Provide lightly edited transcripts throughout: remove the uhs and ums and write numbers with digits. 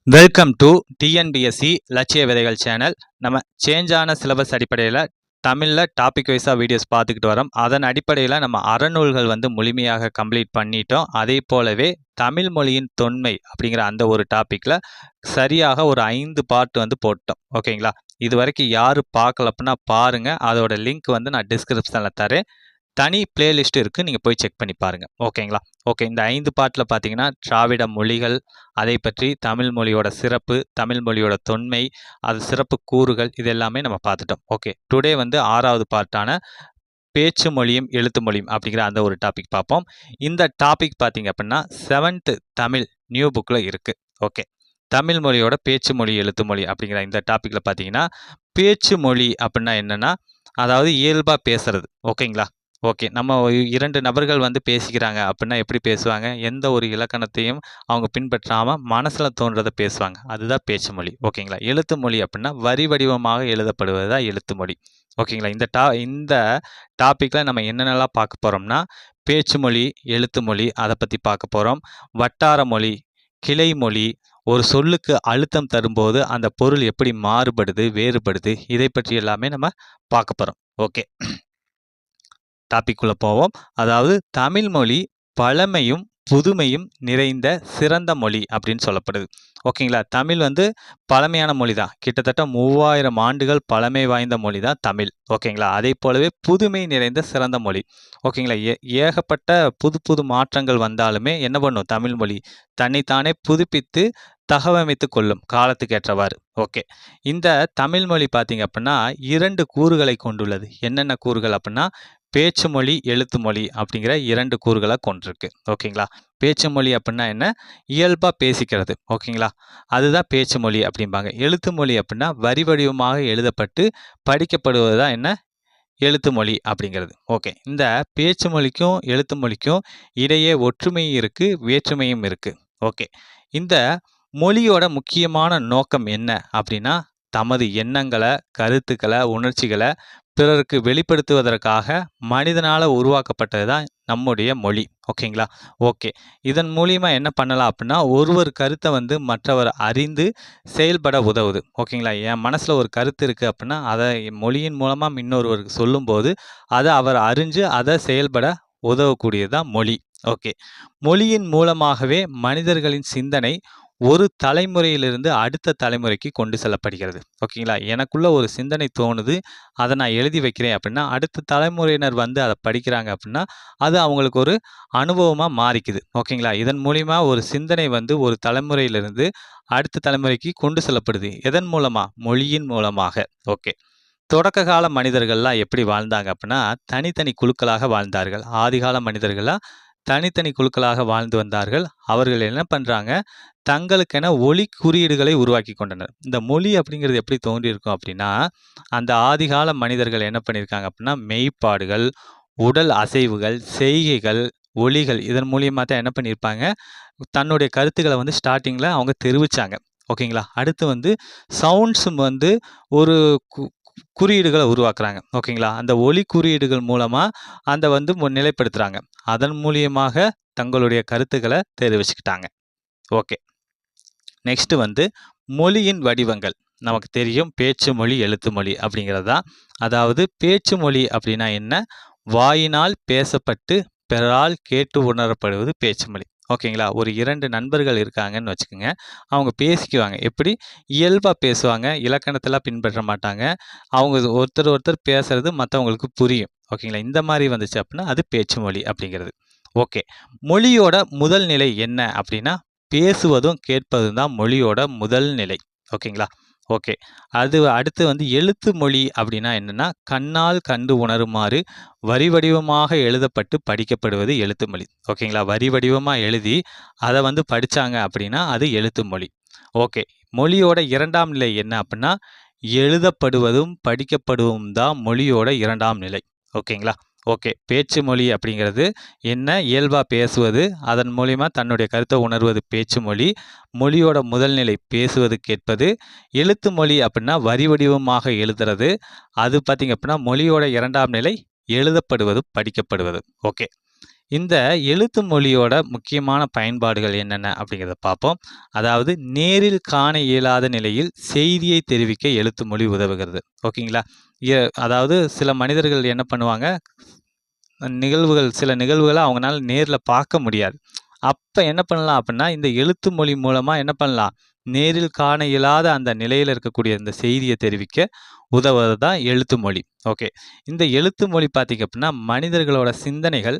Welcome to TNPSC லட்சிய விதைகள் channel. நம்ம சேஞ்சான சிலபஸ் அடிப்படையில் தமிழில் டாபிக் வைஸாக வீடியோஸ் பார்த்துக்கிட்டு வரோம். அதன் அடிப்படையில் நம்ம அறநூல்கள் முழுமையாக கம்ப்ளீட் பண்ணிட்டோம். அதே போலவே தமிழ் மொழியின் தொன்மை அப்படிங்கிற அந்த ஒரு டாப்பிக்கில் சரியாக ஒரு 5 பார்ட் போட்டோம். ஓகேங்களா? இது வரைக்கும் யார் பார்க்கல அப்படின்னா பாருங்கள். அதோட லிங்க் நான் டிஸ்கிரிப்ஷனில் தரேன். தனி பிளேலிஸ்ட் இருக்குது, நீங்கள் போய் செக் பண்ணி பாருங்கள். ஓகேங்களா? ஓகே, இந்த 5 பார்ட்டில் பார்த்தீங்கன்னா திராவிட மொழிகள், அதை பற்றி தமிழ் மொழியோட சிறப்பு, தமிழ் மொழியோட தொன்மை, அது சிறப்பு கூறுகள், இது எல்லாமே நம்ம பார்த்துட்டோம். ஓகே, டுடே 6வது பார்ட்டான பேச்சு மொழியும் எழுத்து மொழியும் அப்படிங்கிற அந்த ஒரு டாபிக் பார்ப்போம். இந்த டாபிக் பார்த்தீங்க அப்படின்னா 7th தமிழ் நியூ புக்கில் இருக்குது. ஓகே, தமிழ் மொழியோட பேச்சு மொழி எழுத்து மொழி அப்படிங்கிற இந்த டாப்பிக்கில் பார்த்தீங்கன்னா பேச்சு மொழி அப்படின்னா என்னென்னா, அதாவது இயல்பாக பேசுறது. ஓகேங்களா? ஓகே, நம்ம 2 நபர்கள் பேசிக்கிறாங்க அப்படின்னா எப்படி பேசுவாங்க? எந்த ஒரு இலக்கணத்தையும் அவங்க பின்பற்றாமல் மனசில் தோன்றதை பேசுவாங்க. அதுதான் பேச்சு மொழி. ஓகேங்களா? எழுத்து மொழி அப்படின்னா வரி வடிவமாக எழுதப்படுவது தான் எழுத்து மொழி. ஓகேங்களா? இந்த டாப்பிக்கில் நம்ம என்னென்னலாம் பார்க்க போகிறோம்னா, பேச்சு மொழி, எழுத்து மொழி, அதை பற்றி பார்க்க போகிறோம். வட்டார மொழி, கிளை மொழி, ஒரு சொல்லுக்கு அழுத்தம் தரும்போது அந்த பொருள் எப்படி மாறுபடுது, வேறுபடுது, இதை பற்றி எல்லாமே நம்ம பார்க்க போகிறோம். ஓகே, டாபிக்குள்ளே போவோம். அதாவது தமிழ் மொழி பழமையும் புதுமையும் நிறைந்த சிறந்த மொழி அப்படின்னு சொல்லப்படுது. ஓகேங்களா? தமிழ் பழமையான மொழி தான். கிட்டத்தட்ட 3000 ஆண்டுகள் பழமை வாய்ந்த மொழி தான் தமிழ். ஓகேங்களா? அதே போலவே புதுமை நிறைந்த சிறந்த மொழி. ஓகேங்களா? ஏகப்பட்ட புது புது மாற்றங்கள் வந்தாலுமே என்ன பண்ணும் தமிழ் மொழி? தன்னைத்தானே புதுப்பித்து தகவமைத்து கொள்ளும் காலத்துக்கு ஏற்றவாறு. ஓகே, இந்த தமிழ் மொழி பார்த்தீங்க அப்படின்னா 2 கூறுகளை கொண்டுள்ளது. என்னென்ன கூறுகள் அப்படின்னா, பேச்சு மொழி, எழுத்து மொழி அப்படிங்கிற 2 கூறுகளை கொண்டிருக்கு. ஓகேங்களா? பேச்சு மொழி அப்படின்னா என்ன? இயல்பாக பேசிக்கிறது. ஓகேங்களா? அதுதான் பேச்சு மொழி அப்படிம்பாங்க. எழுத்து மொழி அப்படின்னா வரி வடிவமாக எழுதப்பட்டு படிக்கப்படுவது தான் என்ன? எழுத்து மொழி அப்படிங்கிறது. ஓகே, இந்த பேச்சு மொழிக்கும் எழுத்து மொழிக்கும் இடையே ஒற்றுமையும் இருக்குது, வேற்றுமையும் இருக்குது. ஓகே, இந்த மொழியோட முக்கியமான நோக்கம் என்ன அப்படின்னா, தமது எண்ணங்களை, கருத்துக்களை, உணர்ச்சிகளை பிறருக்கு வெளிப்படுத்துவதற்காக மனிதனால் உருவாக்கப்பட்டது தான் நம்முடைய மொழி. ஓகேங்களா? ஓகே, இதன் மூலிமா என்ன பண்ணலாம் அப்படின்னா, ஒருவர் கருத்தை மற்றவர் அறிந்து செயல்பட உதவுது. ஓகேங்களா? என் மனசில் ஒரு கருத்து இருக்குது அப்படின்னா அதை மொழியின் மூலமாக இன்னொருவருக்கு சொல்லும்போது அதை அவர் அறிஞ்சு அதை செயல்பட உதவக்கூடியது தான் மொழி. ஓகே, மொழியின் மூலமாகவே மனிதர்களின் சிந்தனை ஒரு தலைமுறையிலிருந்து அடுத்த தலைமுறைக்கு கொண்டு செல்லப்படுகிறது. ஓகேங்களா? எனக்குள்ள ஒரு சிந்தனை தோணுது, அதை நான் எழுதி வைக்கிறேன் அப்படின்னா அடுத்த தலைமுறையினர் அதை படிக்கிறாங்க அப்படின்னா அது அவங்களுக்கு ஒரு அனுபவமாக மாறிக்குது. ஓகேங்களா? இதன் மூலிமா ஒரு சிந்தனை ஒரு தலைமுறையிலிருந்து அடுத்த தலைமுறைக்கு கொண்டு செல்லப்படுது. எதன் மூலமா? மொழியின் மூலமாக. ஓகே, தொடக்க கால மனிதர்கள்லாம் எப்படி வாழ்ந்தாங்க அப்படின்னா தனித்தனி குழுக்களாக வாழ்ந்தார்கள். ஆதிகால மனிதர்கள்லாம் தனித்தனி குழுக்களாக வாழ்ந்து வந்தார்கள். அவர்கள் என்ன பண்ணுறாங்க? தங்களுக்கென ஒலி குறியீடுகளை உருவாக்கி கொண்டனர். இந்த மொழி அப்படிங்கிறது எப்படி தோன்றியிருக்கும் அப்படின்னா, அந்த ஆதிகால மனிதர்கள் என்ன பண்ணியிருக்காங்க அப்படின்னா, மெய்ப்பாடுகள், உடல் அசைவுகள், செய்கைகள், ஒலிகள், இதன் மூலியமாக தான் என்ன பண்ணியிருப்பாங்க? தன்னுடைய கருத்துக்களை ஸ்டார்டிங்கில் அவங்க தெரிவித்தாங்க. ஓகேங்களா? அடுத்து சவுண்ட்ஸ் ஒரு குறியீடுகளை உருவாக்குறாங்க. ஓகேங்களா? அந்த ஒலி குறியீடுகள் மூலமாக அந்த நிலைப்படுத்துகிறாங்க. அதன் மூலியமாக தங்களுடைய கருத்துக்களை தெரிவிச்சுக்கிட்டாங்க. ஓகே, நெக்ஸ்ட் மொழியின் வடிவங்கள். நமக்கு தெரியும் பேச்சு மொழி, எழுத்து மொழி அப்படிங்கிறது தான். அதாவது பேச்சு மொழி அப்படின்னா என்ன? வாயினால் பேசப்பட்டு பிறரால் கேட்டு உணரப்படுவது பேச்சு மொழி. ஓகேங்களா? ஒரு 2 நண்பர்கள் இருக்காங்கன்னு வச்சுக்கோங்க. அவங்க பேசிக்குவாங்க. எப்படி? இயல்பாக பேசுவாங்க. இலக்கணத்தெல்லாம் பின்பற்ற மாட்டாங்க. அவங்க ஒருத்தர் பேசுறது மற்றவங்களுக்கு புரியும். ஓகேங்களா? இந்த மாதிரி வந்துச்சு அப்படின்னா அது பேச்சு மொழி அப்படிங்கிறது. ஓகே, மொழியோட முதல் நிலை என்ன அப்படின்னா பேசுவதும் கேட்பதும் தான் மொழியோட முதல் நிலை. ஓகேங்களா? ஓகே, அது அடுத்து எழுத்து மொழி அப்படின்னா என்னென்னா கண்ணால் கண்டு உணருமாறு வரி வடிவமாக எழுதப்பட்டு படிக்கப்படுவது எழுத்து மொழி. ஓகேங்களா? வரி வடிவமாக எழுதி அதை படித்தாங்க அப்படின்னா அது எழுத்து மொழி. ஓகே, மொழியோட 2ஆம் நிலை என்ன அப்படின்னா எழுதப்படுவதும் படிக்கப்படுவதும் தான் மொழியோட 2ஆம் நிலை. ஓகேங்களா? ஓகே, பேச்சு மொழி அப்படிங்கிறது என்ன? இயல்பாக பேசுவது, அதன் மூலிமா தன்னுடைய கருத்தை உணர்வது பேச்சு மொழி. மொழியோட முதல் நிலை பேசுவது, கேட்பது. எழுத்து மொழி அப்படின்னா வரி வடிவமாக எழுதுறது. அது பார்த்திங்க அப்படின்னா மொழியோட 2ஆம் நிலை எழுதப்படுவது, படிக்கப்படுவது. ஓகே, இந்த எழுத்து மொழியோட முக்கியமான பயன்பாடுகள் என்னென்ன அப்படிங்கிறத பார்ப்போம். அதாவது நேரில் காண இயலாத நிலையில் செய்தியை தெரிவிக்க எழுத்து மொழி உதவுகிறது. ஓகேங்களா? அதாவது சில மனிதர்கள் என்ன பண்ணுவாங்க, சில நிகழ்வுகள அவங்கனால நேர்ல பார்க்க முடியாது. அப்ப என்ன பண்ணலாம் அப்படின்னா, இந்த எழுத்து மொழி மூலமா என்ன பண்ணலாம்? நேரில் காண இயலாத அந்த நிலையில இருக்கக்கூடிய இந்த செய்திய தெரிவிக்க உதவுவது தான் எழுத்து மொழி. ஓகே. இந்த எழுத்து மொழி பார்த்தீங்க அப்படின்னா, மனிதர்களோட சிந்தனைகள்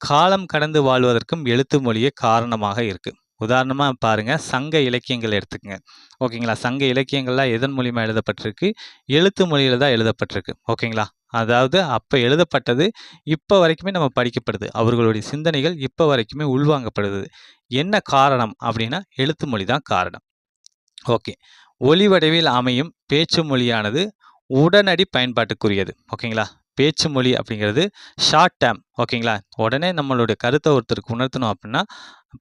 காலம் கடந்து வாழ்வதற்கும் எழுத்து மொழியே காரணமாக இருக்கு. உதாரணமா பாருங்க, சங்க இலக்கியங்கள் எடுத்துக்கங்க. ஓகேங்களா? சங்க இலக்கியங்கள்லாம் எதன் மூலியமா எழுதப்பட்டிருக்கு? எழுத்து மொழியில தான் எழுதப்பட்டிருக்கு. ஓகேங்களா? அதாவது அப்ப எழுதப்பட்டது இப்ப வரைக்குமே நம்ம படிக்கப்படுது. அவர்களுடைய சிந்தனைகள் இப்ப வரைக்குமே உள்வாங்கப்படுது. என்ன காரணம் அப்படின்னா, எழுத்து மொழி தான் காரணம். ஓகே. ஒலி வடிவில் அமையும் பேச்சு மொழியானது உடனடி பயன்பாட்டுக்குரியது. ஓகேங்களா? பேச்சு மொழி அப்படிங்கிறது ஷார்ட் டேர்ம். ஓகேங்களா? உடனே நம்மளுடைய கருத்தை ஒருத்தருக்கு உணர்த்தணும் அப்படின்னா,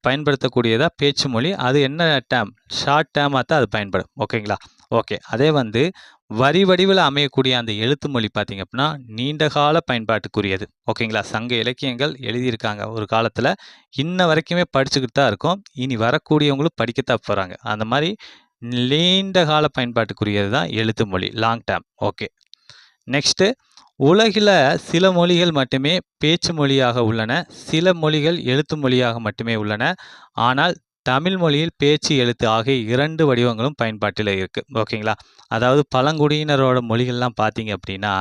பயன்படுத்தக்கூடியதா பேச்சு மொழி. அது என்ன டேர்ம்? ஷார்ட் டேர்மா தான் அது பயன்படும். ஓகேங்களா? ஓகே. அதே வந்து வரி வடிவில அமையக்கூடிய அந்த எழுத்து மொழி பார்த்தீங்க அப்படின்னா, நீண்ட கால பயன்பாட்டுக்குரியது. ஓகேங்களா? சங்க இலக்கியங்கள் எழுதியிருக்காங்க ஒரு காலத்துல. இன்ன வரைக்குமே படிச்சுக்கிட்டு தான் இருக்கோம். இனி வரக்கூடியவங்களும் படிக்கத்தான் போறாங்க. அந்த மாரி நீண்ட கால பயன்பாட்டுக்குரியது தான் எழுத்து மொழி. Long term. ஓகே. நெக்ஸ்ட்டு உலகில சில மொழிகள் மட்டுமே பேச்சு மொழியாக உள்ளன. சில மொழிகள் எழுத்து மொழியாக மட்டுமே உள்ளன. ஆனால் தமிழ் மொழியில் பேச்சு, எழுத்து ஆகிய 2 வடிவங்களும் பயன்பாட்டில இருக்கு. ஓகேங்களா? அதாவது பழங்குடியினரோட மொழிகள்லாம் பார்த்தீங்க அப்படின்னா,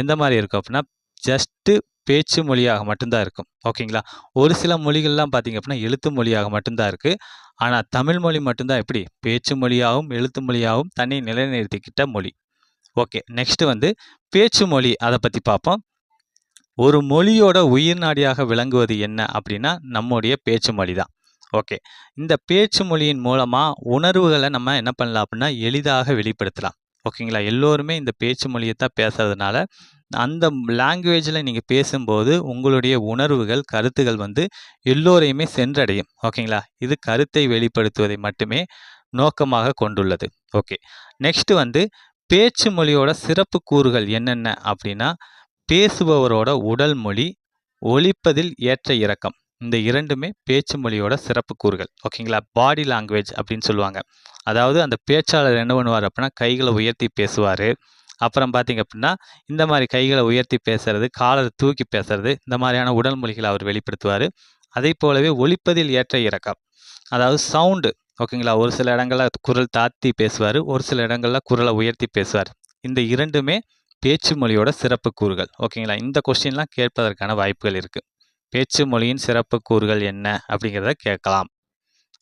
எந்த மாரி இருக்கும் அப்படின்னா, ஜஸ்ட்டு பேச்சு மொழியாக மட்டும் தான் இருக்கும். ஓகேங்களா? ஒரு சில மொழிகள்லாம் பார்த்தீங்க அப்படின்னா, எழுத்து மொழியாக மட்டும் தான் இருக்கு. ஆனா தமிழ் மொழி மட்டும் தான் எப்படி? பேச்சு மொழியாகவும், எழுத்து மொழியாகவும் தன்னை நிலைநிறுத்திக்கிட்ட மொழி. ஓகே. நெக்ஸ்ட் வந்து பேச்சு மொழி. அத பத்தி பார்ப்போம். ஒரு மொழியோட உயிர் நாடியாக விளங்குவது என்ன அப்படின்னா, நம்முடைய பேச்சு மொழி தான். ஓகே. இந்த பேச்சு மொழியின் மூலமா உணர்வுகள நம்ம என்ன பண்ணலாம் அப்படின்னா, எளிதாக வெளிப்படுத்தலாம். ஓகேங்களா? எல்லோருமே இந்த பேச்சு மொழிய தான் பேசுறதுனால, அந்த லாங்குவேஜ்ல நீங்க பேசும்போது, உங்களுடைய உணர்வுகள், கருத்துகள் வந்து எல்லோரையுமே சென்றடையும். ஓகேங்களா? இது கருத்தை வெளிப்படுத்துவதை மட்டுமே நோக்கமாக கொண்டுள்ளது. ஓகே. நெக்ஸ்ட் வந்து பேச்சு மொழியோட சிறப்பு கூறுகள் என்னென்ன அப்படின்னா, பேசுபவரோட உடல் மொழி, ஒலிப்பதில் ஏற்ற இறக்கம். இந்த 2மே பேச்சு மொழியோட சிறப்பு கூறுகள். ஓகேங்களா? பாடி லாங்குவேஜ் அப்படின்னு சொல்லுவாங்க. அதாவது அந்த பேச்சாளர் என்ன பண்ணுவாரு அப்படின்னா, கைகள உயர்த்தி பேசுவாரு. அப்புறம் பார்த்தீங்க அப்படின்னா, இந்த மாரி கைகள உயர்த்தி பேசுறது, காலர தூக்கி பேசுறது, இந்த மாரியான உடல் மொழிகள அவர் வெளிப்படுத்துவாரு. அதைப் போலவே ஒலிப்பதில் ஏற்ற இறக்கம். அதாவது சவுண்டு. ஓகேங்களா? ஒரு சில இடங்கள்ல குரல் தாழ்த்தி பேசுவாரு. ஒரு சில இடங்கள்ல குரல உயர்த்தி பேசுவார். இந்த 2மே பேச்சு மொழியோட சிறப்பு கூறுகள். ஓகேங்களா? இந்த கொஸ்டின்லாம் கேட்பதற்கான வாய்ப்புகள் இருக்கு. பேச்சு மொழியின் சிறப்பு கூறுகள் என்ன? அப்படிங்கிறத கேட்கலாம்.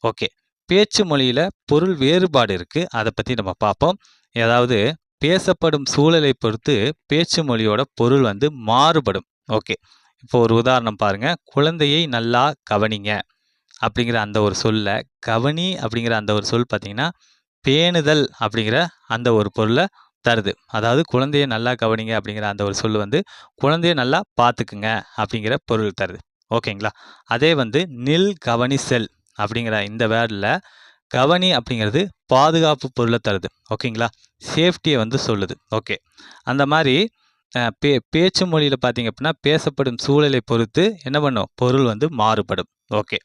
ஓகே. பேச்சு மொழியில பொருள் வேறுபாடு இருக்கு. அத பத்தி நம்ம பார்ப்போம். அதாவது பேசப்படும் சூழலை பொறுத்து பேச்சு மொழியோட பொருள் வந்து மாறுபடும். ஓகே. இப்போ ஒரு உதாரணம் பாருங்க. குழந்தையை நல்லா கவனிங்க. அப்படிங்கிற அந்த ஒரு சொல்ல, கவனி அப்படிங்கிற அந்த ஒரு சொல் பார்த்தீங்கன்னா, பேணுதல் அப்படிங்கிற அந்த ஒரு பொருள தருது. அதாவது குழந்தைய நல்லா கவனிங்க அப்படிங்கிற அந்த ஒரு சொல்லு வந்து, குழந்தைய நல்லா பார்த்துக்குங்க அப்படிங்கிற பொருள் தருது. ஓகேங்களா? அதே வந்து நில், கவனி, செல் அப்படிங்கிற இந்த வேர்ட்ல கவனி அப்படிங்கிறது பாதுகாப்பு பொருள தருது. ஓகேங்களா? சேஃப்டிய வந்து சொல்லுது. ஓகே. அந்த மாரி பேச்சு மொழியில பார்த்தீங்க அப்படின்னா, பேசப்படும் சூழலை பொறுத்து என்ன பண்ணும்? பொருள் வந்து மாறுபடும். ஓகே.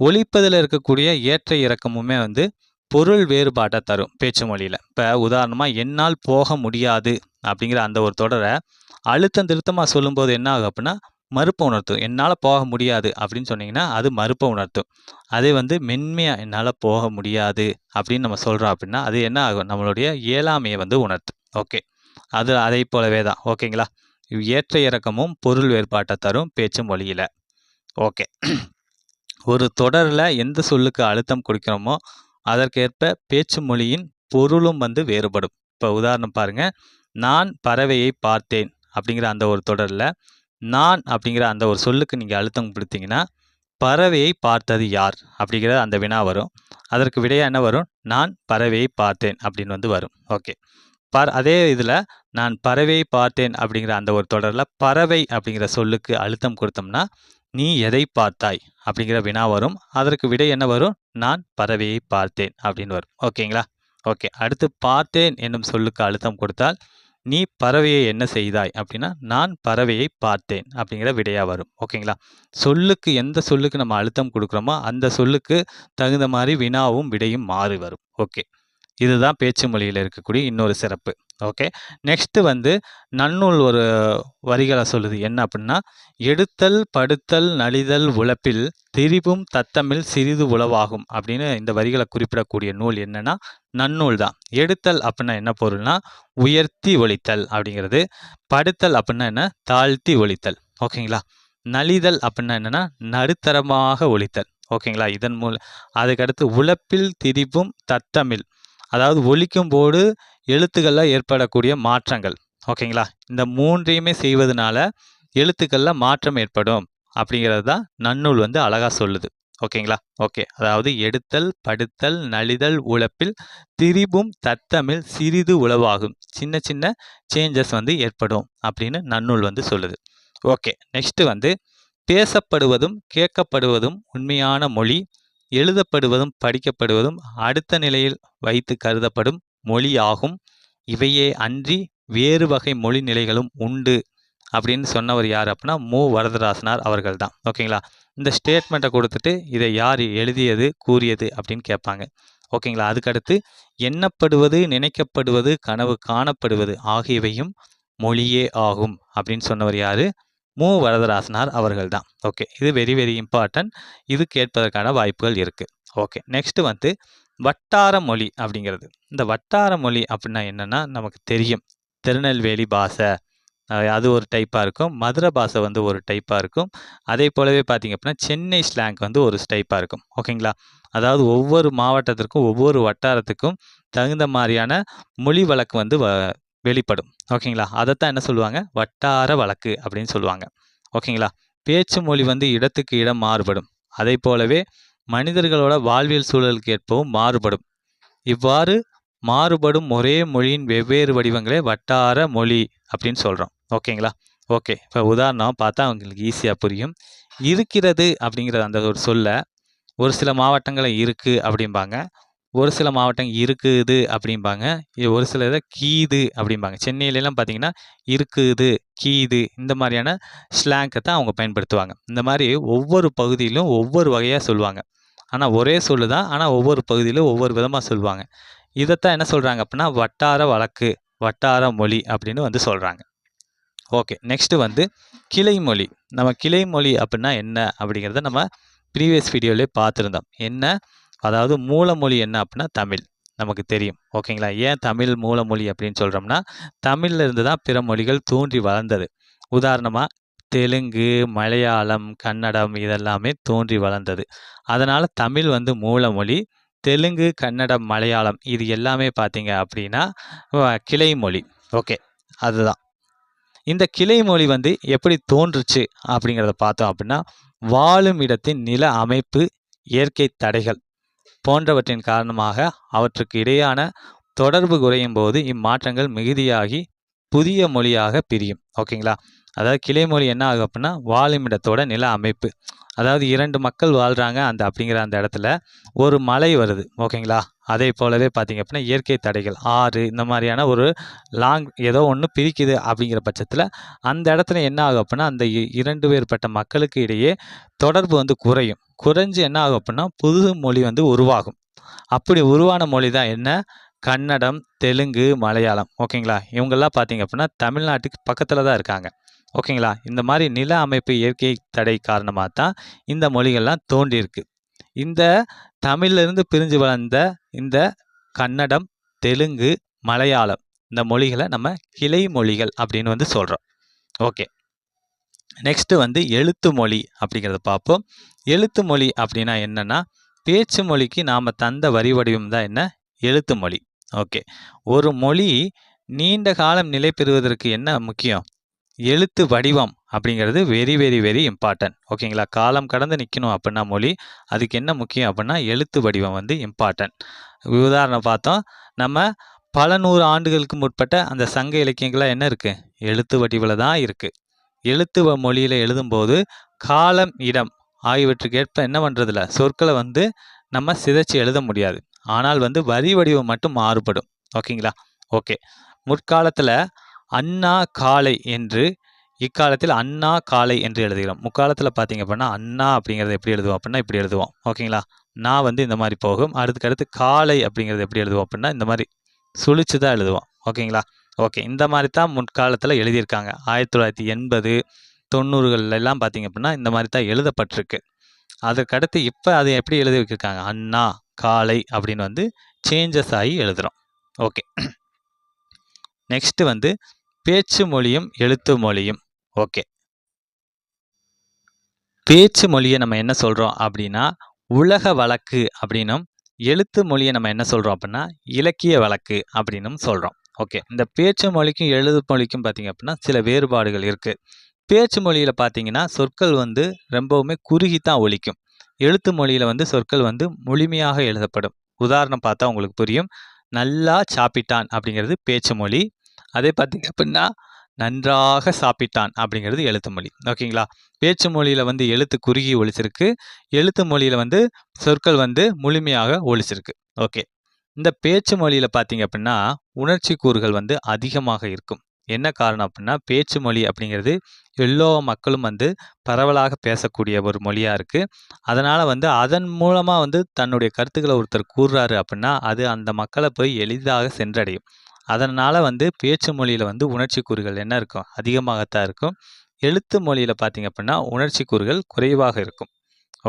ஒலிப்பதில் இருக்கக்கூடிய ஏற்ற இறக்கமுமே வந்து பொருள் வேறுபாட்டை தரும் பேச்சு மொழியில. இப்போ உதாரணமா என்னால் போக முடியாது அப்படிங்கிற அந்த ஒரு தொடரை அழுத்தம் திருத்தமா சொல்லும்போது என்ன ஆகும் அப்படின்னா மறுப்பை உணர்த்தும். என்னால் போக முடியாது அப்படின்னு சொன்னீங்கன்னா அது மறுப்பை உணர்த்தும். அதே வந்து மென்மையா என்னால் போக முடியாது அப்படின்னு நம்ம சொல்றோம் அப்படின்னா அது என்ன ஆகும்? நம்மளுடைய இயலாமையை வந்து உணர்த்தும். ஓகே. அது அதை போலவே தான். ஓகேங்களா? ஏற்ற இறக்கமும் பொருள் வேறுபாட்டை தரும் பேச்சு மொழியில. ஓகே. ஒரு தொடரில் எந்த சொல்லுக்கு அழுத்தம் கொடுக்கிறோமோ அதற்கேற்ப பேச்சு மொழியின் பொருளும் வந்து வேறுபடும். இப்போ உதாரணம் பாருங்க, நான் பறவையை பார்த்தேன் அப்படிங்கிற அந்த ஒரு தொடரில் நான் அப்படிங்கிற அந்த ஒரு சொல்லுக்கு நீங்கள் அழுத்தம் கொடுத்தீங்கன்னா பறவையை பார்த்தது யார் அப்படிங்கிற அந்த வினா வரும். அதற்கு விடையா என்ன வரும்? நான் பறவையை பார்த்தேன் அப்படின்னு வந்து வரும். ஓகே. அதே இதில் நான் பறவையை பார்த்தேன் அப்படிங்கிற அந்த ஒரு தொடரில் பறவை அப்படிங்கிற சொல்லுக்கு அழுத்தம் கொடுத்தோம்னா நீ எதை பார்த்தாய் அப்படிங்கிற வினா வரும். அதற்கு விடை என்ன வரும்? நான் பறவையை பார்த்தேன் அப்படின்னு வரும். ஓகேங்களா? ஓகே. அடுத்து பார்த்தேன் என்னும் சொல்லுக்கு அழுத்தம் கொடுத்தால் நீ பறவையை என்ன செய்தாய் அப்படின்னா நான் பறவையை பார்த்தேன் அப்படிங்கிற விடையாக வரும். ஓகேங்களா? சொல்லுக்கு எந்த சொல்லுக்கு நம்ம அழுத்தம் கொடுக்குறோமோ அந்த சொல்லுக்கு தகுந்த மாதிரி வினாவும் விடையும் மாறி வரும். ஓகே, இதுதான் பேச்சு மொழியில் இருக்கக்கூடிய இன்னொரு சிறப்பு. ஓகே, நெக்ஸ்ட்டு வந்து நன்னூல் ஒரு வரிகளை சொல்லுது. என்ன அப்படின்னா, எடுத்தல் படுத்தல் நலிதல் உழப்பில் திரிபும் தத்தமிழ் சிறிது உளவாகும் அப்படின்னு இந்த வரிகளை குறிப்பிடக்கூடிய நூல் என்னன்னா நன்னூல் தான். எடுத்தல் அப்படின்னா என்ன பொருள்னா உயர்த்தி ஒலித்தல் அப்படிங்கிறது. படுத்தல் அப்படின்னா என்ன தாழ்த்தி ஒலித்தல். ஓகேங்களா? நலிதல் அப்படின்னா என்னன்னா நடுத்தரமாக ஒலித்தல். ஓகேங்களா? இதன் மூலம் அதுக்கடுத்து உழப்பில் திரிபும் தத்தமிழ், அதாவது ஒலிக்கும் போது எழுத்துக்களில் ஏற்படக்கூடிய மாற்றங்கள். ஓகேங்களா? இந்த மூன்றையுமே செய்வதனால எழுத்துக்களில் மாற்றம் ஏற்படும் அப்படிங்கிறது தான் நன்னூல் வந்து அழகாக சொல்லுது. ஓகேங்களா? ஓகே, அதாவது எடுத்தல் படுத்தல் நலிதல் உழப்பில் திரிபும் தத்தமிழ் சிறிது உளவாகும், சின்ன சின்ன சேஞ்சஸ் வந்து ஏற்படும் அப்படின்னு நன்னூல் வந்து சொல்லுது. ஓகே, நெக்ஸ்ட் வந்து பேசப்படுவதும் கேட்கப்படுவதும் உண்மையான மொழி, எழுதப்படுவதும் படிக்கப்படுவதும் அடுத்த நிலையில் வைத்து கருதப்படும் மொழியாகும். இவையே அன்றி வேறு வகை மொழி நிலைகளும் உண்டு அப்படின்னு சொன்னவர் யார் அப்படின்னா மு வரதராசனார் அவர்கள் தான். ஓகேங்களா? இந்த ஸ்டேட்மெண்ட்டை கொடுத்துட்டு இதை யார் எழுதியது கூறியது அப்படின்னு கேட்பாங்க. ஓகேங்களா? அதுக்கடுத்து எண்ணப்படுவது நினைக்கப்படுவது கனவு காணப்படுவது ஆகியவையும் மொழியே ஆகும் அப்படின்னு சொன்னவர் யார்? மு வரதராசனார் அவர்கள் தான். ஓகே, இது வெரி வெரி இம்பார்ட்டன்ட். இது கேட்பதற்கான வாய்ப்புகள் இருக்குது. ஓகே, நெக்ஸ்ட் வந்து வட்டார மொழி அப்படிங்கிறது. இந்த வட்டார மொழி அப்படின்னா என்னென்னா நமக்கு தெரியும். திருநெல்வேலி பாஷை அது ஒரு டைப்பாக இருக்கும். மதுரை பாஷை வந்து ஒரு டைப்பாக இருக்கும். அதே போலவே பார்த்திங்க அப்படின்னா சென்னை ஸ்லாங் வந்து ஒரு டைப்பாக இருக்கும். ஓகேங்களா? அதாவது ஒவ்வொரு மாவட்டத்திற்கும் ஒவ்வொரு வட்டாரத்துக்கும் தகுந்த மாதிரியான மொழி வழக்கு வந்து வெளிப்படும். ஓகேங்களா? அதைத்தான் என்ன சொல்லுவாங்க? வட்டார வழக்கு அப்படின்னு சொல்லுவாங்க. ஓகேங்களா? பேச்சு மொழி வந்து இடத்துக்கு இடம் மாறுபடும். அதே போலவே மனிதர்களோட வாழ்வியல் சூழலுக்கு ஏற்பவும் மாறுபடும். இவ்வாறு மாறுபடும் ஒரே மொழியின் வெவ்வேறு வடிவங்களே வட்டார மொழி அப்படின்னு சொல்கிறோம். ஓகேங்களா? ஓகே, இப்போ உதாரணம் பார்த்தா அவங்களுக்கு ஈஸியாக புரியும். இருக்கிறது அப்படிங்கிற அந்த ஒரு சொல்ல ஒரு சில மாவட்டங்களில் இருக்குது அப்படிம்பாங்க, ஒரு சில மாவட்டம் இருக்குது அப்படிம்பாங்க, ஒரு சில இதை கீது அப்படிம்பாங்க. சென்னையிலலாம் பார்த்தீங்கன்னா இருக்குது கீது இந்த மாதிரியான ஸ்லாங்கை தான் அவங்க பயன்படுத்துவாங்க. இந்த மாதிரி ஒவ்வொரு பகுதியிலும் ஒவ்வொரு வகையாக சொல்லுவாங்க. ஆனால் ஒரே சொல்லு தான், ஆனால் ஒவ்வொரு பகுதியிலும் ஒவ்வொரு விதமாக சொல்லுவாங்க. இதைத்தான் என்ன சொல்கிறாங்க அப்படின்னா வட்டார வழக்கு, வட்டார மொழி அப்படின்னு வந்து சொல்கிறாங்க. ஓகே, நெக்ஸ்ட்டு வந்து கிளைமொழி. நம்ம கிளைமொழி அப்படின்னா என்ன அப்படிங்கிறத நம்ம ப்ரீவியஸ் வீடியோவிலே பார்த்துருந்தோம். என்ன, அதாவது மூலமொழி என்ன அப்படின்னா தமிழ், நமக்கு தெரியும். ஓகேங்களா? ஏன் தமிழ் மூலமொழி அப்படின்னு சொல்கிறோம்னா தமிழ்ல இருந்து தான் பிற மொழிகள் தோன்றி வளர்ந்தது. உதாரணமாக தெலுங்கு, மலையாளம், கன்னடம் இதெல்லாமே தோன்றி வளர்ந்தது. அதனால் தமிழ் வந்து மூலமொழி. தெலுங்கு, கன்னடம், மலையாளம் இது எல்லாமே பார்த்தீங்க அப்படின்னா கிளைமொழி. ஓகே, அதுதான். இந்த கிளைமொழி வந்து எப்படி தோன்றுச்சு அப்படிங்கிறத பார்த்தோம் அப்படின்னா வாழும் இடத்தின் நில அமைப்பு, இயற்கை தடைகள் போன்றவற்றின் காரணமாக அவற்றுக்கு இடையான தொடர்பு குறையும் போது இம்மாற்றங்கள் மிகுதியாகி புதிய மொழியாக பிரியும். ஓகேங்களா? அதாவது கிளைமொழி என்ன ஆகும் அப்படின்னா வாழும் இடத்தோட நில அமைப்பு, அதாவது 2 மக்கள் வாழ்கிறாங்க அப்படிங்கிற அந்த இடத்துல ஒரு மலை வருது. ஓகேங்களா? அதே போலவே பார்த்திங்க அப்படின்னா இயற்கை தடைகள், ஆறு இந்த மாதிரியான ஒரு லாங் ஏதோ ஒன்று பிரிக்குது அப்படிங்கிற பட்சத்தில் அந்த இடத்துல என்ன ஆகும் அப்படின்னா அந்த 2 வேறுபட்ட மக்களுக்கு இடையே தொடர்பு வந்து குறையும். குறைஞ்சு என்ன ஆகும் அப்படின்னா புது மொழி வந்து உருவாகும். அப்படி உருவான மொழி தான் என்ன? கன்னடம், தெலுங்கு, மலையாளம். ஓகேங்களா? இவங்கெல்லாம் பார்த்திங்க அப்படின்னா தமிழ்நாட்டுக்கு பக்கத்தில் தான் இருக்காங்க. ஓகேங்களா? இந்த மாதிரி நில அமைப்பு இயற்கை தடை காரணமாக தான் இந்த மொழிகள்லாம் தோன்றியிருக்கு. இந்த தமிழிலிருந்து பிரிஞ்சு வளர்ந்த இந்த கன்னடம், தெலுங்கு, மலையாளம் இந்த மொழிகளை நம்ம கிளை மொழிகள் அப்படின்னு வந்து சொல்கிறோம். ஓகே, நெக்ஸ்ட்டு வந்து எழுத்து மொழி அப்படிங்கிறத பார்ப்போம். எழுத்து மொழி அப்படின்னா என்னென்னா பேச்சு மொழிக்கு நாம் தந்த வரி வடிவம் தான் என்ன? எழுத்து மொழி. ஓகே, ஒரு மொழி நீண்ட காலம் நிலை பெறுவதற்கு என்ன முக்கியம்? எழுத்து வடிவம் அப்படிங்கிறது வெரி வெரி வெரி இம்பார்ட்டன்ட். ஓகேங்களா? காலம் கடந்து நிற்கணும் அப்படின்னா மொழி அதுக்கு என்ன முக்கியம் அப்படின்னா எழுத்து வடிவம் வந்து இம்பார்ட்டன்ட். உதாரணம் பார்த்தோம், நம்ம பல 100 ஆண்டுகளுக்கு முற்பட்ட அந்த சங்க இலக்கியங்கள்லாம் என்ன இருக்குது? எழுத்து வடிவில் தான் இருக்குது. எழுத்து மொழியில் எழுதும்போது காலம், இடம் ஆகியவற்றுக்கு ஏற்ப என்ன பண்ணுறதில்ல சொற்களை வந்து நம்ம சிதைச்சு எழுத முடியாது. ஆனால் வந்து வரி வடிவம் மட்டும் மாறுபடும். ஓகேங்களா? ஓகே, முற்காலத்தில் அண்ணா காலை என்று இக்காலத்தில் அண்ணா காலை என்று எழுதுகிறோம். முக்காலத்தில் பார்த்தீங்க அப்படின்னா அண்ணா அப்படிங்கிறது எப்படி எழுதுவோம் அப்படின்னா இப்படி எழுதுவோம். ஓகேங்களா? நான் வந்து இந்த மாதிரி போகும். அடுத்து காலை அப்படிங்கிறது எப்படி எழுதுவோம் அப்படின்னா இந்த மாதிரி சுழிச்சு தான் எழுதுவோம். ஓகேங்களா? ஓகே. இந்த மாதிரி தான் முற்காலத்தில் எழுதியிருக்காங்க. 1980, 90 எல்லாம் பார்த்தீங்க அப்படின்னா இந்த மாதிரி தான் எழுதப்பட்டிருக்கு. அதற்கடுத்து இப்போ அதை எப்படி எழுதி வச்சிருக்காங்க? அண்ணா காலை அப்படின்னு வந்து சேஞ்சஸ் ஆகி எழுதுகிறோம். ஓகே. நெக்ஸ்ட் வந்து பேச்சு மொழியும் எழுத்து மொழியும். ஓகே. பேச்சு மொழியை நம்ம என்ன சொல்கிறோம் அப்படின்னா உலக வழக்கு அப்படின்னும், எழுத்து மொழியை நம்ம என்ன சொல்கிறோம் அப்படின்னா இலக்கிய வழக்கு அப்படின்னும் சொல்கிறோம். ஓகே. இந்த பேச்சு மொழிக்கும் எழுத்து மொழிக்கும் பார்த்தீங்க அப்படின்னா சில வேறுபாடுகள் இருக்குது. பேச்சு மொழியில் பார்த்தீங்கன்னா சொற்கள் வந்து ரொம்பவுமே குறுகி தான் ஒலிக்கும். எழுத்து மொழியில் வந்து சொற்கள் வந்து முழுமையாக எழுதப்படும். உதாரணம் பார்த்தா உங்களுக்கு புரியும். நல்லா சாப்பிட்டான் அப்படிங்கிறது பேச்சு மொழி. அதே பார்த்தீங்க அப்படின்னா நன்றாக சாப்பிட்டான் அப்படிங்கிறது எழுத்து மொழி. ஓகேங்களா? பேச்சு மொழியில் வந்து எழுத்து குறுகி ஒலிச்சிருக்கு. எழுத்து மொழியில் வந்து சொற்கள் வந்து முழுமையாக ஒலிச்சிருக்கு. ஓகே. இந்த பேச்சு மொழியில் பார்த்தீங்க அப்படின்னா உணர்ச்சி கூறுகள் வந்து அதிகமாக இருக்கும். என்ன காரணம் அப்படின்னா பேச்சு மொழி அப்படிங்கிறது எல்லா மக்களும் வந்து பரவலாக பேசக்கூடிய ஒரு மொழியாக இருக்குது. அதனால் வந்து அதன் மூலமாக வந்து தன்னுடைய கருத்துக்களை ஒருத்தர் கூறுறாரு அப்படின்னா அது அந்த மக்களை போய் எளிதாக சென்றடையும். அதனால் வந்து பேச்சு மொழியில் வந்து உணர்ச்சி கூறுகள் என்ன இருக்கும்? அதிகமாகத்தான் இருக்கும். எழுத்து மொழியில் பார்த்தீங்க அப்படின்னா உணர்ச்சி கூறுகள் குறைவாக இருக்கும்.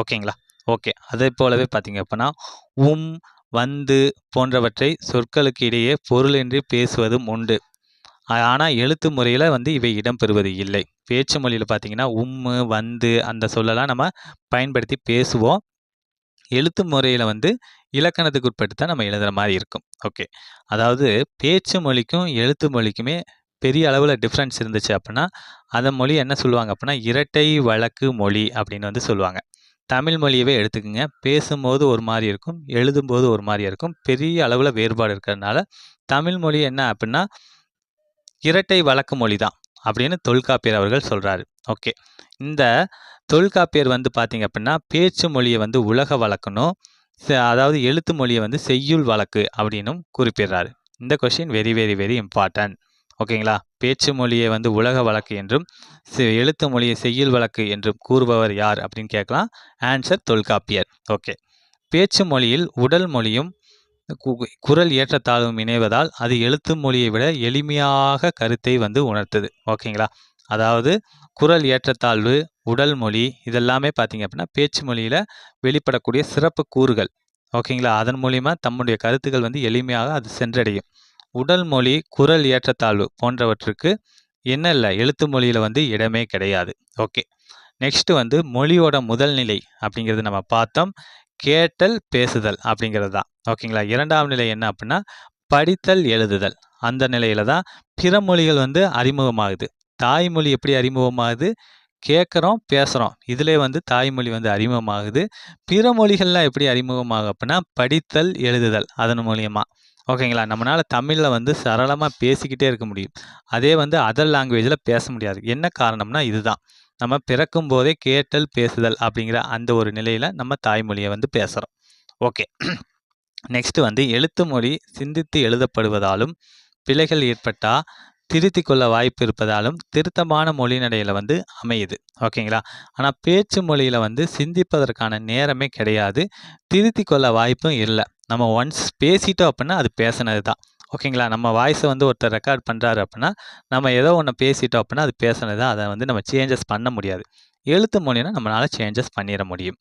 ஓகேங்களா? ஓகே. அதே போலவே பார்த்தீங்க அப்படின்னா வந்து போன்றவற்றை சொற்களுக்கு இடையே பொருளின்றி பேசுவதும் உண்டு. ஆனால் எழுத்து முறையில் வந்து இவை இடம்பெறுவது இல்லை. பேச்சு மொழியில் பார்த்தீங்கன்னா வந்து அந்த சொல்லலாம் நம்ம பயன்படுத்தி பேசுவோம். எழுத்து முறையில் வந்து இலக்கணத்துக்கு உட்பட்டு தான் நம்ம எழுதுகிற மாதிரி இருக்கும். ஓகே. அதாவது பேச்சு மொழிக்கும் எழுத்து மொழிக்குமே பெரிய அளவில் டிஃப்ரென்ஸ் இருந்துச்சு அப்படின்னா அந்த மொழி என்ன சொல்லுவாங்க அப்படின்னா இரட்டை வழக்கு மொழி அப்படின்னு வந்து சொல்லுவாங்க. தமிழ் மொழியவே எடுத்துக்கோங்க. பேசும்போது ஒரு மாதிரி இருக்கும், எழுதும்போது ஒரு மாதிரியா இருக்கும். பெரிய அளவில் வேறுபாடு இருக்கிறதுனால தமிழ் மொழி என்ன அப்படின்னா இரட்டை வழக்கு மொழி தான் அப்படின்னு தொல்காப்பியர் அவர்கள் சொல்கிறாரு. ஓகே. இந்த தொல்காப்பியர் வந்து பார்த்தீங்க அப்படின்னா பேச்சு மொழியை வந்து உலக வழக்குனும், அதாவது எழுத்து மொழியை வந்து செய்யுள் வழக்கு அப்படின்னும் குறிப்பிடுறாரு. இந்த question very very very important. ஓகேங்களா? பேச்சு மொழியை வந்து உலக வழக்கு என்றும் எழுத்து மொழியை செய்யுள் வழக்கு என்றும் கூறுபவர் யார் அப்படின்னு கேட்கலாம். ஆன்சர் தொல்காப்பியர். ஓகே. பேச்சு மொழியில் உடல் மொழியும் குரல் ஏற்றத்தாழ்வும் இணைவதால் அது எழுத்து மொழியை விட எளிமையாக கருத்தை வந்து உணர்த்துது. ஓகேங்களா? அதாவது குரல் ஏற்றத்தாழ்வு, உடல் மொழி இதெல்லாமே பார்த்தீங்க அப்படின்னா பேச்சு மொழியில் வெளிப்படக்கூடிய சிறப்பு கூறுகள். ஓகேங்களா? அதன் மூலிமா தம்முடைய கருத்துக்கள் வந்து எளிமையாக அது சென்றடையும். உடல் மொழி, குரல் ஏற்றத்தாழ்வு போன்றவற்றுக்கு என்ன இல்லை, எழுத்து மொழியில் வந்து இடமே கிடையாது. ஓகே. நெக்ஸ்ட் வந்து மொழியோட முதல் நிலை அப்படிங்கிறது நம்ம பார்த்தோம். கேட்டல், பேசுதல் அப்படிங்கிறது தான். ஓகேங்களா? இரண்டாம் நிலை என்ன அப்படின்னா படித்தல், எழுதுதல். அந்த நிலையில தான் பிற மொழிகள் வந்து அறிமுகமாகுது. தாய்மொழி எப்படி அறிமுகமாகுது? கேட்குறோம், பேசுகிறோம். இதிலே வந்து தாய்மொழி வந்து அறிமுகமாகுது. பிற மொழிகள்லாம் எப்படி அறிமுகமாகும் அப்படின்னா படித்தல், எழுதுதல் அதன் மூலியமாக. ஓகேங்களா? நம்மளால் தமிழில் வந்து சரளமாக பேசிக்கிட்டே இருக்க முடியும். அதே வந்து அதர் லாங்குவேஜில் பேச முடியாது. என்ன காரணம்னா இதுதான். நம்ம பிறக்கும் போதே கேட்டல், பேசுதல் அப்படிங்கிற அந்த ஒரு நிலையில் நம்ம தாய்மொழியை வந்து பேசுகிறோம். ஓகே. நெக்ஸ்ட் வந்து எழுத்து மொழி சிந்தித்து எழுதப்படுவதாலும் பிழைகள் ஏற்பட்டால் திருத்திக் கொள்ள வாய்ப்பு இருப்பதாலும் திருத்தமான மொழி நடையில் வந்து அமையுது. ஓகேங்களா? ஆனால் பேச்சு மொழியில் வந்து சிந்திப்பதற்கான நேரமே கிடையாது. திருத்திக் கொள்ள வாய்ப்பும் இல்லை. நம்ம ஒன்ஸ் பேசிட்டோம் அப்படின்னா அது பேசினது தான். ஓகேங்களா? நம்ம வாய்ஸை வந்து ஒருத்தர் ரெக்கார்ட் பண்ணுறாரு அப்படின்னா நம்ம ஏதோ ஒன்று பேசிட்டோம் அப்படின்னா அது பேசினது தான். அதை வந்து நம்ம சேஞ்சஸ் பண்ண முடியாது. எழுத்து மொழினா நம்மளால் சேஞ்சஸ் பண்ணிட முடியும்.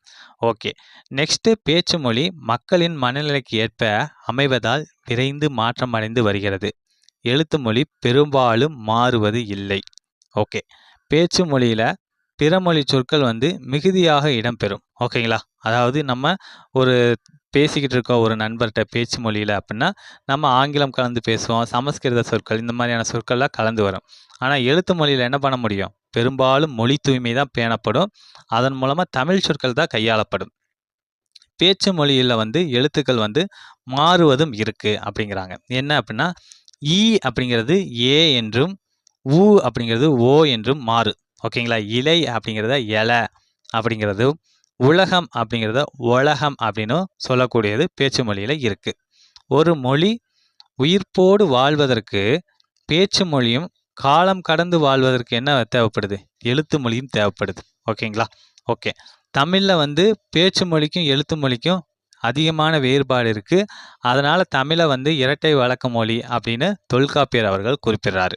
ஓகே. நெக்ஸ்ட்டு பேச்சு மொழி மக்களின் மனநிலைக்கு ஏற்ப அமைவதால் விரைந்து மாற்றம் அடைந்து வருகிறது. எழுத்து மொழி பெரும்பாலும் மாறுவது இல்லை. ஓகே. பேச்சு மொழியில் பிற மொழி சொற்கள் வந்து மிகுதியாக இடம்பெறும். ஓகேங்களா? அதாவது நம்ம ஒரு பேசிக்கிட்டு இருக்கோம் ஒரு நண்பர்கிட்ட பேச்சு மொழியில் அப்படின்னா நம்ம ஆங்கிலம் கலந்து பேசுவோம், சமஸ்கிருத சொற்கள் இந்த மாதிரியான சொற்கள்லாம் கலந்து வரும். ஆனால் எழுத்து மொழியில் என்ன பண்ண முடியும்? பெரும்பாலும் மொழி தூய்மை தான் பேணப்படும். அதன் மூலமாக தமிழ் சொற்கள் தான் கையாளப்படும். பேச்சு மொழியில் வந்து எழுத்துக்கள் வந்து மாறுவதும் இருக்குது அப்படிங்கிறாங்க. என்ன அப்படின்னா ஈ அப்படிங்கிறது ஏ என்றும் ஊ அப்படிங்கிறது ஓ என்றும் மாறு. ஓகேங்களா? இலை அப்படிங்கிறத இலை அப்படிங்கிறதும் உலகம் அப்படிங்கிறத உலகம் அப்படின்னும் சொல்லக்கூடியது பேச்சு மொழியில் இருக்குது. ஒரு மொழி உயிர்ப்போடு வாழ்வதற்கு பேச்சு மொழியும் காலம் கடந்து வாழ்வதற்கு என்ன தேவைப்படுது? எழுத்து மொழியும் தேவைப்படுது. ஓகேங்களா? ஓகே. தமிழ்ல வந்து பேச்சு மொழிக்கும், எழுத்து மொழிக்கும் அதிகமான வேறுபாடு இருக்கு. அதனால தமிழை வந்து இரட்டை வழக்க மொழி அப்படின்னு தொல்காப்பியர் அவர்கள் குறிப்பிடுறாரு.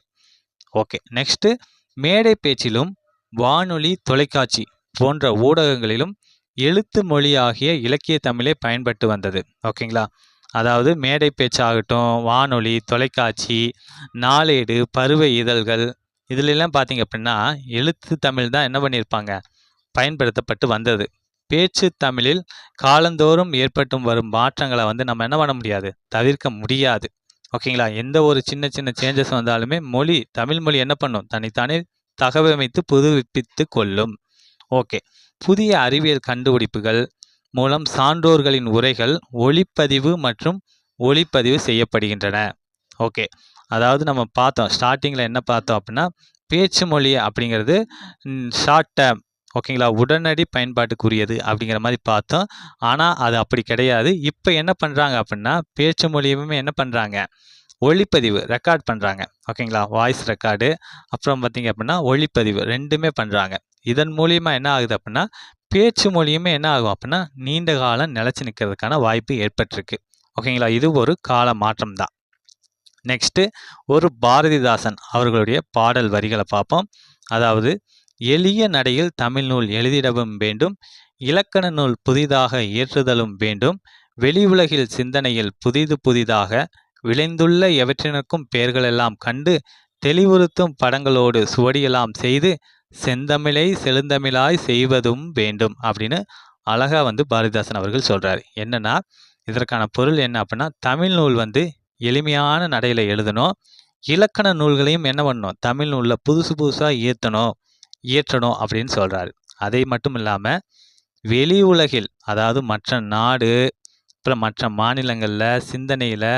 ஓகே. நெக்ஸ்ட்டு மேடை பேச்சிலும், வானொலி, தொலைக்காட்சி போன்ற ஊடகங்களிலும் எழுத்து மொழியாகிய இலக்கிய தமிழே பயன்பட்டு வந்தது. ஓகேங்களா? அதாவது மேடை பேச்சாகட்டும், வானொலி, தொலைக்காட்சி, நாளேடு, பருவ இதழ்கள் இதிலெல்லாம் பார்த்தீங்க அப்படின்னா, எழுத்து தமிழ் தான் என்ன பண்ணியிருப்பாங்க? பயன்படுத்தப்பட்டு வந்தது. பேச்சு தமிழில் காலந்தோறும் ஏற்பட்டு வரும் மாற்றங்களை வந்து நம்ம என்ன பண்ண முடியாது? தவிர்க்க முடியாது. ஓகேங்களா? எந்த ஒரு சின்ன சின்ன சேஞ்சஸ் வந்தாலுமே தமிழ் மொழி என்ன பண்ணும்? தன்னைத்தானே தகவமைத்து புதுப்பித்து கொள்ளும். ஓகே. புதிய அறிவியல் கண்டுபிடிப்புகள் மூலம் சான்றோர்களின் உரைகள் ஒலிப்பதிவு மற்றும் ஒளிப்பதிவு செய்யப்படுகின்றன. ஓகே. அதாவது நம்ம பார்த்தோம், ஸ்டார்டிங்கில் என்ன பார்த்தோம் அப்படின்னா, பேச்சு மொழி அப்படிங்கிறது ஷார்ட் டேர்ம், ஓகேங்களா, உடனடி பயன்பாட்டுக்குரியது அப்படிங்கிற மாதிரி பார்த்தோம். ஆனால் அது அப்படி கிடையாது. இப்போ என்ன பண்ணுறாங்க அப்படின்னா, பேச்சு மொழியுமே என்ன பண்ணுறாங்க? ஒளிப்பதிவு ரெக்கார்ட் பண்ணுறாங்க. ஓகேங்களா? வாய்ஸ் ரெக்கார்டு, அப்புறம் பார்த்தீங்க அப்படின்னா ஒளிப்பதிவு ரெண்டுமே பண்ணுறாங்க. இதன் மூலியமா என்ன ஆகுது அப்படின்னா, பேச்சு மொழியுமே என்ன ஆகும் அப்படின்னா, நீண்ட காலம் நிலைச்சு நிற்கிறதுக்கான வாய்ப்பு ஏற்பட்டிருக்கு. ஓகேங்களா? இது ஒரு கால மாற்றம் தான். நெக்ஸ்ட்டு ஒரு பாரதிதாசன் அவர்களுடைய பாடல் வரிகளை பார்ப்போம். அதாவது, எளிய நடையில் தமிழ் நூல் எழுதிடவும் வேண்டும், இலக்கண நூல் புதிதாக இயற்றுதலும் வேண்டும், வெளி உலகில் சிந்தனையில் புதிது புதிதாக விளைந்துள்ள எவற்றினருக்கும் பெயர்களெல்லாம் கண்டு தெளிவுறுத்தும் படங்களோடு சுவடியெல்லாம் செய்து செந்தமிழை செழுந்தமிழாய் செய்வதும் வேண்டும் அப்படின்னு அழகா வந்து பாரதிதாசன் அவர்கள் சொல்றாரு. என்னன்னா, இதற்கான பொருள் என்ன அப்படின்னா, தமிழ் நூல் வந்து எளிமையான நடையில எழுதணும், இலக்கண நூல்களையும் என்ன பண்ணணும்? தமிழ் நூலில் புதுசு புதுசாக இயற்றணும் அப்படின்னு சொல்றாரு. அதை மட்டும் இல்லாமல் வெளி உலகில், அதாவது மற்ற நாடு, அப்புறம் மற்ற மாநிலங்களில் சிந்தனையில்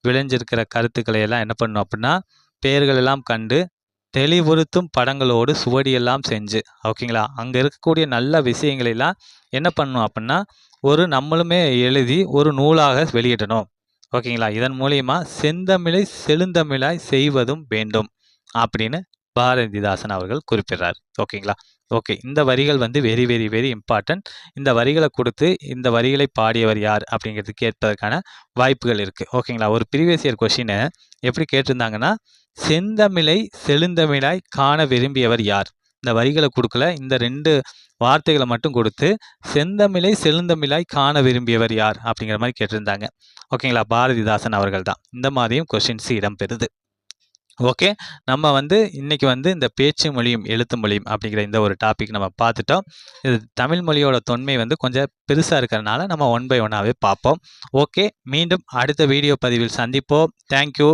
விளைஞ்சிருக்கிற கருத்துக்களை எல்லாம் என்ன பண்ணணும் அப்படின்னா, பெயர்கள் எல்லாம் கண்டு தெளிவுறுத்தும் படங்களோடு சுவடியெல்லாம் செஞ்சு, ஓகேங்களா, அங்கே இருக்கக்கூடிய நல்ல விஷயங்களெல்லாம் என்ன பண்ணணும் அப்படின்னா, நம்மளுமே எழுதி ஒரு நூலாக வெளியிடணும். ஓகேங்களா? இதன் மூலியமா செந்தமிழை செழுந்தமிழாய் செய்வதும் வேண்டும் அப்படின்னு பாரதிதாசன் அவர்கள் குறிப்பிடுறார். ஓகேங்களா? ஓகே. இந்த வரிகள் வந்து வெரி வெரி வெரி இம்பார்ட்டன்ட். இந்த வரிகளை கொடுத்து இந்த வரிகளை பாடியவர் யார் அப்படிங்கிறது கேட்பதற்கான வாய்ப்புகள் இருக்குது. ஓகேங்களா? ஒரு ப்ரீவியஸ் இயர் கொஷினை எப்படி கேட்டிருந்தாங்கன்னா, செந்தமிழை செழுந்தமிழாய் காண விரும்பியவர் யார்? இந்த வரிகளை கொடுக்கல, இந்த 2 வார்த்தைகளை மட்டும் கொடுத்து செந்தமிழை செழுந்தமிழாய் காண விரும்பியவர் யார் அப்படிங்கிற மாதிரி கேட்டிருந்தாங்க. ஓகேங்களா? பாரதிதாசன் அவர்கள் தான். இந்த மாதிரியும் கொஷின்ஸ் இடம்பெறுது. ஓகே. நம்ம வந்து இன்னைக்கு வந்து இந்த பேச்சு மொழியும் எழுத்து மொழியும் அப்படிங்கிற இந்த ஒரு டாபிக் நம்ம பார்த்துட்டோம். இது தமிழ் மொழியோட தொன்மை வந்து கொஞ்சம் பெருசாக இருக்கிறதுனால நம்ம ஒன் பை ஒன்னாகவே பார்ப்போம். ஓகே. மீண்டும் அடுத்த வீடியோ பதிவில் சந்திப்போம். தேங்க்யூ.